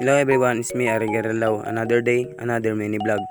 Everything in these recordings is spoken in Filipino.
Hello everyone, it's me, Ari Garelaw. Another day, another mini vlog.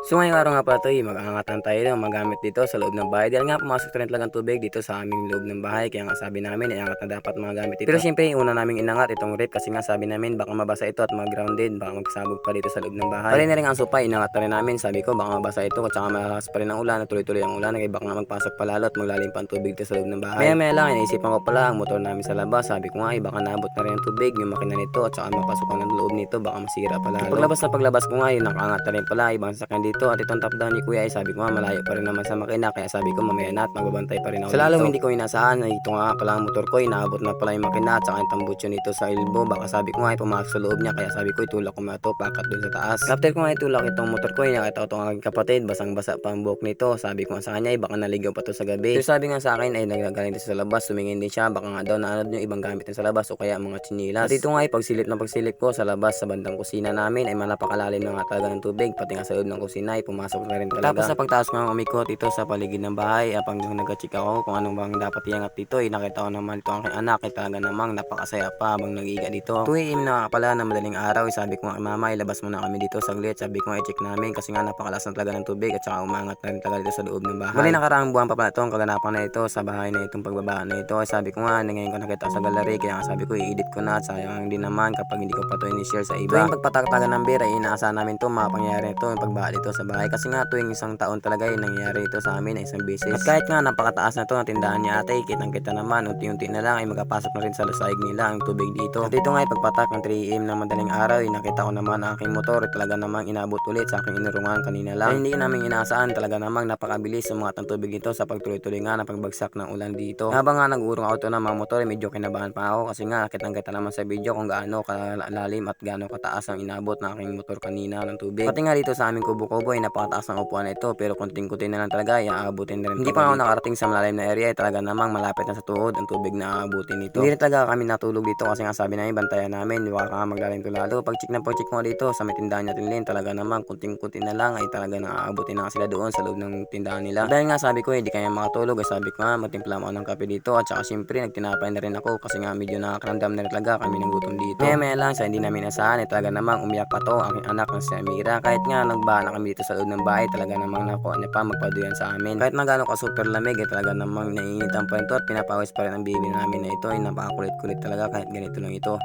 So ngayong araw nga pala ito, mag-aangatan tayo ng magamit dito sa loob ng bahay. Dahil nga pumasok rin talagang tubig dito sa aming loob ng bahay. Kaya nga sabi namin, iangat na dapat mga gamit ito. Pero syempre, una naming inangat itong rip kasi nga sabi namin baka mabasa ito at mag-grounded. Baka magsabog pa dito sa loob ng bahay. Pali na rin ang sopa, inangat na rin namin. Sabi ko baka mabasa ito at saka malakas pa rin ang ulan. Tuloy-tuloy ang ulan. Kaya baka nga magpasok pa lalo at maglalim pa ang tubig dito sa loob ng bahay. Maya lang, iniisipan ko pala ang motor namin sa labas. Sabi ko nga, baka naabot na rin ang tubig yung makina nito at saka mapasukan ng loob nito. Baka masira pa lalo. Paglabas ko nga, nakaangat na rin pala ibang sakyan dito at itong top down ni kuya ay sabi ko nga malayo pa rin naman sa makina kaya sabi ko mamaya na at magbabantay pa rin ako sa lalong hindi ko inaasahan na ito nga pala ang motor ko inaabot na pala yung makina at saka yung tambutso nito sa elbow baka sabi ko nga ay pumasok sa loob niya kaya sabi ko itulak ko nga ito pakat dun sa taas. After ko nga itulak itong motor ko nakita ko itong aking kapatid basang basa pa ang buhok nito sabi ko nga sa kanya ay baka naligaw pa to sa gabi. So sabi nga sa akin ay nagagaling sa labas tumingin din siya baka nga daw naanod yung ibang gamit sa labas o kaya mga chinilas. At ito nga ay pagsilip ko sa labas sa bandang kusina namin ay napakalalim na nga talaga ng tubig pati nga sa loob ng kusina ay pumasok na rin talaga. Tapos sa pagtaas nga umikot dito sa paligid ng bahay pag nag-check ako kung anong bang dapat iangat dito nakita ko naman ito ang aking anak ay talaga namang napakasaya pa habang nag-iiga dito. Tuwing na pala na madaling araw sabi ko nga kay mama ilabas muna kami dito saglit sabi ko nga i-check namin kasi nga napakalakas na talaga ng tubig at saka umangat na rin talaga dito sa loob ng bahay. Muli nakaraang buwan pa pala ito ang kaganapan na ito sa bahay na itong pagbaba na ito ay sabi ko nga ngayon ko nakita sa gallery kaya nga sabi ko i-edit ko na at sayang din naman kapag hindi ko pa ito in-share sa iba. Tuwing pagpatagtagan ng beer ay inaasahan namin ito mapangyayari ito yung pagbaha dito sa bahay kasi nga tuwing isang taon talaga ay nangyayari ito sa amin ay isang beses. At kahit nga napakataas na to ng tindahan ni ate, kitang-kita naman unti-unti na lang ay magapasok na rin sa lasayig nila ang tubig dito. At dito nga ay pagpatak ng 3 AM ng madaling araw ay nakita ko naman ang aking motor ay talaga namang inabot ulit sa aking inurungan kanina lang. Ay hindi namin inaasahan talaga namang napakabilis sumangat ang tubig dito sa pagtuloy-tuloy nga ng pagbagsak ng ulan dito. Habang nga nag-urong ako ng mga motor ay medyo kinabahan pa ako kasi nga kitang-kita naman sa video kung gaano kalalim at gaano kataas ang inabot ng aking motor kanina ng tubig. Pati nga dito sa aming kubo-kubo ay napakataas ng upuan na ito pero konting-kunti na lang talaga ay aabutin na rin. Hindi pa ako nakarating sa malalim na area ay talaga namang malapit na sa tuhod ang tubig na aabutin nito. Hindi rin talaga kami natulog dito kasi nga sabi namin bantayan namin baka nga maglalim to lalo. Pag-check mo dito sa may tindahan natin din talaga namang kunting-kunti na lang ay talaga naaabutin na sila doon sa loob ng tindahan nila. Dahil nga sabi ko hindi kaya makatulog ay sabi ko nga magtimpla mo ng kape dito at saka syempre nagtinapay na rin ako kasi nga medyo nakakaramdam na rin talaga kami ng gutom dito. Maya lang sa hindi namin asahan ay talaga namang umiyak pa to aking anak na si Amira kahit nga nagbaha na kami dito sa loob ng bahay talaga namang nakuha niya pa magpaduyan sa amin. Kahit na gano'n ka super lamig ay talaga namang naiinitan pa rin to at pinapawis pa rin ang baby namin na ito ay napakakulit-kulit talaga kahit ganito lang ito.